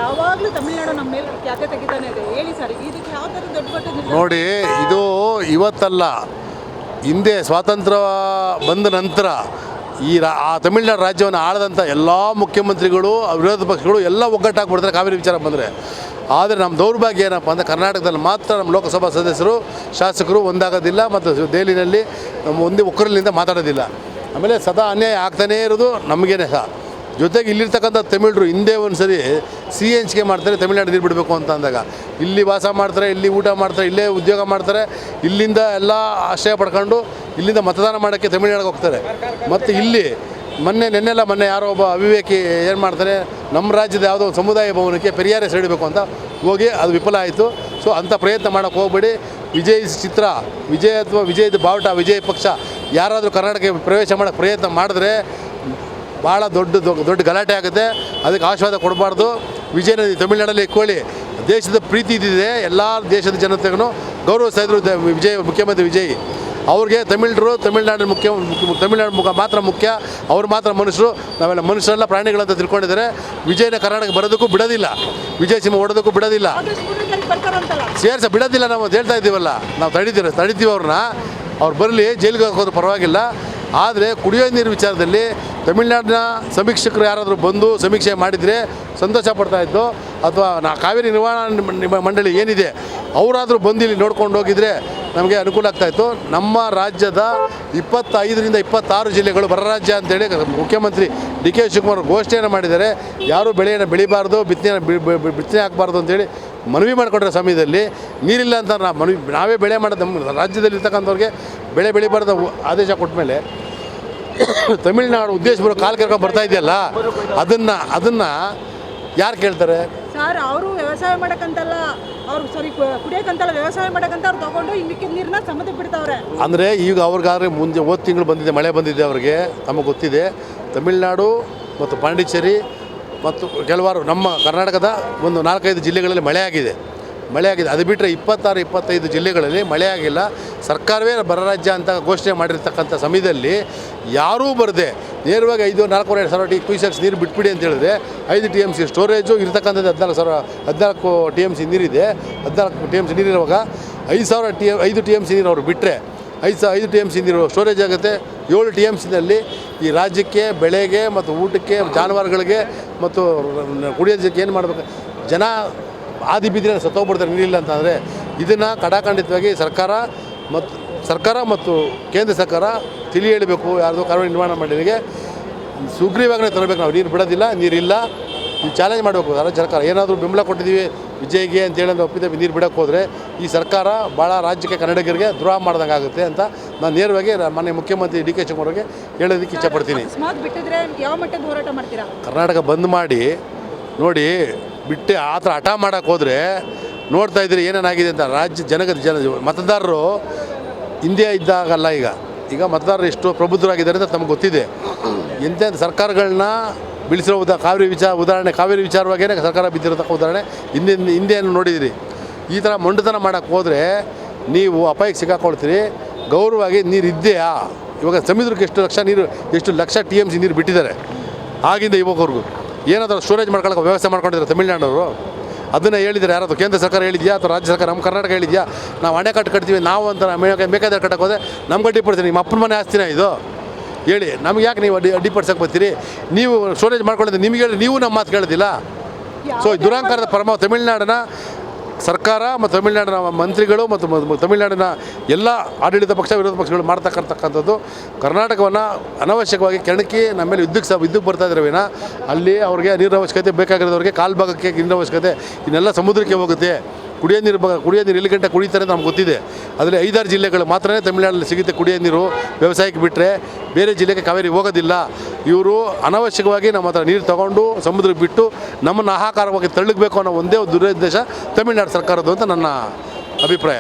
ಯಾವಾಗಲೂ ತಮಿಳುನಾಡು ನಮ್ಮ ಮೇಲೆ ಖ್ಯಾತೆ ತೆಗಿತಾನೆ ಇದೆ. ಹೇಳಿ ಸರ್, ಇದಕ್ಕೆ ಯಾವ ಥರ ದೊಡ್ಡ ನೋಡಿ, ಇದು ಇವತ್ತಲ್ಲ, ಹಿಂದೆ ಸ್ವಾತಂತ್ರ್ಯ ಬಂದ ನಂತರ ಆ ತಮಿಳುನಾಡು ರಾಜ್ಯವನ್ನು ಆಳದಂಥ ಎಲ್ಲ ಮುಖ್ಯಮಂತ್ರಿಗಳು ವಿರೋಧ ಪಕ್ಷಗಳು ಎಲ್ಲ ಒಗ್ಗಟ್ಟಾಗ್ಬಿಡ್ತಾರೆ ಕಾವೇರಿ ವಿಚಾರ ಬಂದರೆ. ಆದರೆ ನಮ್ಮ ದೌರ್ಭಾಗ್ಯ ಏನಪ್ಪ ಅಂದರೆ ಕರ್ನಾಟಕದಲ್ಲಿ ಮಾತ್ರ ನಮ್ಮ ಲೋಕಸಭಾ ಸದಸ್ಯರು ಶಾಸಕರು ಒಂದಾಗೋದಿಲ್ಲ ಮತ್ತು ದೆಹಲಿನಲ್ಲಿ ಒಂದೇ ಒಕ್ಕರಲಿಂದ ಮಾತಾಡೋದಿಲ್ಲ. ಆಮೇಲೆ ಸದಾ ಅನ್ಯಾಯ ಆಗ್ತಾನೇ ಇರೋದು ನಮಗೇನೆ ಸಹ. ಜೊತೆಗೆ ಇಲ್ಲಿರ್ತಕ್ಕಂಥ ತಮಿಳರು ಹಿಂದೆ ಒಂದು ಸರಿ CNCK ಮಾಡ್ತಾರೆ ತಮಿಳ್ನಾಡು ನೀರು ಬಿಡಬೇಕು ಅಂತ ಅಂದಾಗ. ಇಲ್ಲಿ ವಾಸ ಮಾಡ್ತಾರೆ, ಇಲ್ಲಿ ಊಟ ಮಾಡ್ತಾರೆ, ಇಲ್ಲೇ ಉದ್ಯೋಗ ಮಾಡ್ತಾರೆ, ಇಲ್ಲಿಂದ ಎಲ್ಲ ಆಶ್ರಯ ಪಡ್ಕೊಂಡು ಇಲ್ಲಿಂದ ಮತದಾನ ಮಾಡೋಕ್ಕೆ ತಮಿಳ್ನಾಡಿಗೆ ಹೋಗ್ತಾರೆ. ಮತ್ತು ಇಲ್ಲಿ ಮೊನ್ನೆ ಯಾರೋ ಒಬ್ಬ ಅವಿವೇಕಿ ಏನು ಮಾಡ್ತಾರೆ, ನಮ್ಮ ರಾಜ್ಯದ ಯಾವುದೋ ಒಂದು ಸಮುದಾಯ ಭವನಕ್ಕೆ ಪೆರಿಯಾರ್ ಹೆಸರು ಇಡಬೇಕು ಅಂತ ಹೋಗಿ ಅದು ವಿಫಲ ಆಯಿತು. ಸೊ ಅಂಥ ಪ್ರಯತ್ನ ಮಾಡೋಕ್ಕೆ ಹೋಗಬೇಡಿ. ವಿಜಯ್ ಚಿತ್ರ, ವಿಜಯ್ ಅಥವಾ ವಿಜಯದ ಬಾವುಟ, ವಿಜಯ್ ಪಕ್ಷ ಯಾರಾದರೂ ಕರ್ನಾಟಕಕ್ಕೆ ಪ್ರವೇಶ ಮಾಡೋಕ್ಕೆ ಪ್ರಯತ್ನ ಮಾಡಿದ್ರೆ ಭಾಳ ದೊಡ್ಡ ಗಲಾಟೆ ಆಗುತ್ತೆ. ಅದಕ್ಕೆ ಆಶೀರ್ವಾದ ಕೊಡಬಾರ್ದು. ವಿಜಯನ ತಮಿಳ್ನಾಡಲ್ಲಿ ಇಟ್ಕೊಳ್ಳಿ. ದೇಶದ ಪ್ರೀತಿ ಇದ್ದಿದೆ, ಎಲ್ಲ ದೇಶದ ಜನತೆಗೂ ಗೌರವಿಸ್ತಾ ಇದ್ರು ಮುಖ್ಯಮಂತ್ರಿ ವಿಜಯ್ ಅವ್ರಿಗೆ. ತಮಿಳ್ನಾಡು ಮಾತ್ರ ಮುಖ್ಯ, ಅವ್ರು ಮಾತ್ರ ಮನುಷ್ಯರು, ನಾವೆಲ್ಲ ಮನುಷ್ಯರೆಲ್ಲ ಪ್ರಾಣಿಗಳಂತ ತಿಳ್ಕೊಂಡಿದ್ದಾರೆ. ವಿಜಯನ ಕರ್ನಾಟಕ ಬರೋದಕ್ಕೂ ಬಿಡೋದಿಲ್ಲ, ವಿಜಯ್ ಸಿಂಹ ಹೊಡೋದಕ್ಕೂ ಬಿಡೋದಿಲ್ಲ, ಬಿಡೋದಿಲ್ಲ. ನಾವು ಹೇಳ್ತಾ ಇದ್ದೀವಲ್ಲ, ನಾವು ತಡಿತೀವಿ ಅವ್ರನ್ನ. ಅವ್ರು ಬರಲಿ, ಜೈಲಿಗೆ ಹಾಕೋದು ಪರವಾಗಿಲ್ಲ. ಆದರೆ ಕುಡಿಯೋ ನೀರು ವಿಚಾರದಲ್ಲಿ ತಮಿಳ್ನಾಡಿನ ಸಮೀಕ್ಷಕರು ಯಾರಾದರೂ ಬಂದು ಸಮೀಕ್ಷೆ ಮಾಡಿದರೆ ಸಂತೋಷ ಪಡ್ತಾಯಿದ್ದು. ಅಥವಾ ಕಾವೇರಿ ನಿರ್ವಹಣಾ ಮಂಡಳಿ ಏನಿದೆ ಅವರಾದರೂ ಬಂದು ಇಲ್ಲಿ ನೋಡ್ಕೊಂಡು ಹೋಗಿದರೆ ನಮಗೆ ಅನುಕೂಲ ಆಗ್ತಾಯಿತ್ತು. ನಮ್ಮ ರಾಜ್ಯದ 25ರಿಂದ 26 ಜಿಲ್ಲೆಗಳು ಬರ ರಾಜ್ಯ ಅಂತೇಳಿ ಮುಖ್ಯಮಂತ್ರಿ DK ಶಿವಕುಮಾರ್ ಘೋಷಣೆಯನ್ನು ಮಾಡಿದ್ದಾರೆ. ಯಾರೂ ಬೆಳೆಯನ್ನು ಬೆಳಿಬಾರ್ದು, ಬಿತ್ತನೆ ಹಾಕಬಾರ್ದು ಅಂತೇಳಿ ಮನವಿ ಮಾಡಿಕೊಂಡ್ರೆ ಸಮಯದಲ್ಲಿ ನೀರಿಲ್ಲ ಅಂತ ನಾವೇ ಬೆಳೆ ಮಾಡೋದು. ನಮ್ಮ ರಾಜ್ಯದಲ್ಲಿ ಇರ್ತಕ್ಕಂಥವ್ರಿಗೆ ಬೆಳೆ ಬೆಳಿಬಾರ್ದು ಆದೇಶ ಕೊಟ್ಟ ಮೇಲೆ ತಮಿಳ್ನಾಡು ಉದ್ದೇಶಪೂರ್ವಕ ಕಾಲು ಕೆರ್ಕೊಂಡು ಬರ್ತಾ ಇದೆಯಲ್ಲ, ಅದನ್ನು ಯಾರು ಕೇಳ್ತಾರೆ ಸರ್? ಅವರು ವ್ಯವಸಾಯ ಮಾಡೋಕ್ಕಂತಲ್ಲ, ಅವ್ರು ಕುಡಿಯೋಕ್ಕಂತಲ್ಲ, ವ್ಯವಸಾಯ ಮಾಡೋಕ್ಕಂತ ಅವ್ರು ತೊಗೊಂಡು ಇಲ್ಲಿಕ್ಕೆ ನೀರನ್ನ ಸಮುದ್ರಕ್ಕೆ ಬಿಡ್ತಾವ್ರೆ. ಅಂದರೆ ಈಗ ಅವ್ರಿಗಾದ್ರೆ ಹೋದ ತಿಂಗಳು ಬಂದಿದೆ, ಮಳೆ ಬಂದಿದೆ ಅವ್ರಿಗೆ, ನಮಗೆ ಗೊತ್ತಿದೆ. ತಮಿಳ್ನಾಡು ಮತ್ತು ಪಾಂಡಿಚೇರಿ ಮತ್ತು ಕೆಲವಾರು ನಮ್ಮ ಕರ್ನಾಟಕದ ಒಂದು 4-5 ಜಿಲ್ಲೆಗಳಲ್ಲಿ ಮಳೆ ಆಗಿದೆ. ಅದು ಬಿಟ್ಟರೆ 26-25 ಜಿಲ್ಲೆಗಳಲ್ಲಿ ಮಳೆ ಆಗಿಲ್ಲ. ಸರ್ಕಾರವೇ ಬರ ರಾಜ್ಯ ಅಂತ ಘೋಷಣೆ ಮಾಡಿರ್ತಕ್ಕಂಥ ಸಮಯದಲ್ಲಿ ಯಾರೂ ಬರದೆ ನೇರವಾಗಿ 4,200 ಕ್ಯೂಸೆಕ್ಸ್ ನೀರು ಬಿಟ್ಬಿಡಿ ಅಂತ ಹೇಳಿದ್ರೆ 5 TMC ಸ್ಟೋರೇಜು ಇರ್ತಕ್ಕಂಥದ್ದು 14 TMC ನೀರಿದೆ. 14 TMC ನೀರಿರುವಾಗ 5 TMC ನೀರು ಅವರು ಬಿಟ್ಟರೆ 5 TMC ನೀರು ಸ್ಟೋರೇಜ್ ಆಗುತ್ತೆ. 7 TMCನಲ್ಲಿ ಈ ರಾಜ್ಯಕ್ಕೆ ಬೆಳೆಗೆ ಮತ್ತು ಊಟಕ್ಕೆ, ಜಾನುವಾರುಗಳಿಗೆ ಮತ್ತು ಕುಡಿಯೋದಕ್ಕೆ ಏನು ಮಾಡಬೇಕು, ಜನ ಆದಿ ಬೀದಿನ ಸತ್ತೋಗ್ಬಿಡ್ತಾರೆ ನೀರಿಲ್ಲ ಅಂತಂದರೆ. ಇದನ್ನು ಕಡಾಖಂಡಿತವಾಗಿ ಸರ್ಕಾರ ಮತ್ತು ಕೇಂದ್ರ ಸರ್ಕಾರ ತಿಳಿ ಹೇಳಬೇಕು. ಯಾರ್ದು ಕಾನೂನು ನಿರ್ಮಾಣ ಮಂಡಳಿಗೆ ಸುಗ್ರೀವಾಜ್ಞೆ ತರಬೇಕು. ನಾವು ನೀರು ಬಿಡೋದಿಲ್ಲ, ನೀರಿಲ್ಲ, ನೀವು ಚಾಲೆಂಜ್ ಮಾಡಬೇಕು. ಸರ್ಕಾರ ಏನಾದರೂ ಬೆಂಬಲ ಕೊಟ್ಟಿದ್ದೀವಿ ವಿಜಯ್ಗೆ ಅಂತೇಳಿ ಒಪ್ಪಿದ್ದೀವಿ, ನೀರು ಬಿಡೋಕ್ಕೆ ಹೋದರೆ ಈ ಸರ್ಕಾರ ಭಾಳ ರಾಜ್ಯಕ್ಕೆ ಕನ್ನಡಿಗರಿಗೆ ದ್ರೋಹ ಮಾಡ್ದಂಗೆ ಆಗುತ್ತೆ ಅಂತ ನಾನು ನೇರವಾಗಿ ಮಾನ್ಯ ಮುಖ್ಯಮಂತ್ರಿ DK ಶಿವಕುಮಾರ್ ಅವರಿಗೆ ಹೇಳೋದಕ್ಕೆ ಇಷ್ಟಪಡ್ತೀನಿ. ಯಾವ ಮಟ್ಟದ ಹೋರಾಟ ಮಾಡ್ತೀರಾ? ಕರ್ನಾಟಕ ಬಂದ್ ಮಾಡಿ ನೋಡಿ, ಬಿಟ್ಟು ಆ ಥರ ಹಠ ಮಾಡೋಕ್ಕೆ ಹೋದರೆ ನೋಡ್ತಾ ಇದ್ದೀರಿ ಏನೇನಾಗಿದೆ ಅಂತ. ಮತದಾರರು ಹಿಂದೆ ಇದ್ದಾಗಲ್ಲ, ಈಗ ಮತದಾರರು ಎಷ್ಟು ಪ್ರಬುದ್ಧರಾಗಿದ್ದಾರೆ ಅಂತ ತಮಗೆ ಗೊತ್ತಿದೆ. ಎಂತೆಂಥ ಸರ್ಕಾರಗಳನ್ನ ಬೀಳಿಸಿರೋ ಕಾವೇರಿ ವಿಚಾರವಾಗೇ ಸರ್ಕಾರ ಬಿದ್ದಿರತಕ್ಕ ಉದಾಹರಣೆ ಹಿಂದೆಯನ್ನು ನೋಡಿದಿರಿ. ಈ ಥರ ಮೊಂಡುತನ ಮಾಡೋಕ್ಕೆ ಹೋದರೆ ನೀವು ಅಪಾಯಕ್ಕೆ ಸಿಕ್ಕಾಕೊಳ್ತೀರಿ. ಗೌರವವಾಗಿ ನೀರು ಇದೆಯಾ? ಇವಾಗ ಸಮುದ್ರಕ್ಕೆ ಎಷ್ಟು ಲಕ್ಷ TMC ನೀರು ಬಿಟ್ಟಿದ್ದಾರೆ ಆಗಿಂದ ಇವಾಗವರೆಗೂ. ಏನಾದರೂ ಸ್ಟೋರೇಜ್ ಮಾಡ್ಕೊಳ್ಳೋಕೆ ವ್ಯವಸ್ಥೆ ಮಾಡ್ಕೊಂಡಿದ್ದಾರೆ ತಮಿಳ್ನಾಡವರು. ಅದನ್ನು ಹೇಳಿದರೆ ಯಾರಾದರೂ ಕೇಂದ್ರ ಸರ್ಕಾರ ಹೇಳಿದೆಯಾ ಅಥವಾ ರಾಜ್ಯ ಸರ್ಕಾರ, ನಮ್ಮ ಕರ್ನಾಟಕ ಹೇಳಿದೆಯಾ? ನಾವು ಅಣೆಕಟ್ಟು ಕಟ್ತೀವಿ ನಾವು ಅಂತ ಬೇಕಾದ್ರೆ ಕಟ್ಟಕ್ಕೆ ಹೋದರೆ ನಮ್ಗೆ ಅಡ್ಡಿಪಡಿಸ್ತೀವಿ. ನಿಮ್ಮ ಅಪ್ಪನ ಮನೆ ಆಸ್ತಿನ ಇದು ಹೇಳಿ, ನಮ್ಗೆ ಯಾಕೆ ನೀವು ಅಡ್ಡಿಪಡಿಸೋಕೆ ಬರ್ತೀರಿ? ನೀವು ಸ್ಟೋರೇಜ್ ಮಾಡ್ಕೊಂಡಿದ್ದೆ ನಿಮಗೆ ಹೇಳಿ, ನೀವು ನಮ್ಮ ಮಾತು ಕೇಳೋದಿಲ್ಲ. ಸೊ ದುರಾಂಕಾರದ ಪರಮ ತಮಿಳ್ನಾಡಿನ ಸರ್ಕಾರ ಮತ್ತು ತಮಿಳ್ನಾಡಿನ ಮಂತ್ರಿಗಳು ಮತ್ತು ತಮಿಳ್ನಾಡಿನ ಎಲ್ಲ ಆಡಳಿತ ಪಕ್ಷ ವಿರೋಧ ಪಕ್ಷಗಳು ಮಾಡ್ತಕ್ಕಂಥದ್ದು ಕರ್ನಾಟಕವನ್ನು ಅನವಶ್ಯಕವಾಗಿ ಕೆಣಕಿ ನಮ್ಮ ಮೇಲೆ ಯುದ್ಧಕ್ಕೆ ಬರ್ತಾ ಇದ್ರವೇನ. ಅಲ್ಲಿ ಅವ್ರಿಗೆ ನೀರಿನ ಅವಶ್ಯಕತೆ ಬೇಕಾಗಿರೋದವ್ರಿಗೆ ಕಾಲು ಭಾಗಕ್ಕೆ ನೀರಿನ ಅವಶ್ಯಕತೆ, ಇನ್ನೆಲ್ಲ ಸಮುದ್ರಕ್ಕೆ ಹೋಗುತ್ತೆ. ಕುಡಿಯೋ ನೀರು ಎಲ್ಲಿ ಗಂಟೆ ಕುಡಿತಾರೆ ಅಂತ ನಮ್ಗೆ ಗೊತ್ತಿದೆ. ಅದರಲ್ಲಿ 5-6 ಜಿಲ್ಲೆಗಳು ಮಾತ್ರ ತಮಿಳ್ನಾಡಲ್ಲಿ ಸಿಗುತ್ತೆ ಕುಡಿಯೋ ನೀರು. ವ್ಯವಸಾಯಕ್ಕೆ ಬಿಟ್ಟರೆ ಬೇರೆ ಜಿಲ್ಲೆಗೆ ಕಾವೇರಿ ಹೋಗೋದಿಲ್ಲ. ಇವರು ಅನವಶ್ಯಕವಾಗಿ ನಮ್ಮ ಹತ್ರ ನೀರು ತೊಗೊಂಡು ಸಮುದ್ರಕ್ಕೆ ಬಿಟ್ಟು ನಮ್ಮನ್ನು ಆಹಾಕಾರವಾಗಿ ತಳ್ಳಗಬೇಕು ಅನ್ನೋ ಒಂದೇ ದುರುದ್ದೇಶ ತಮಿಳ್ನಾಡು ಸರ್ಕಾರದ್ದು ಅಂತ ನನ್ನ ಅಭಿಪ್ರಾಯ.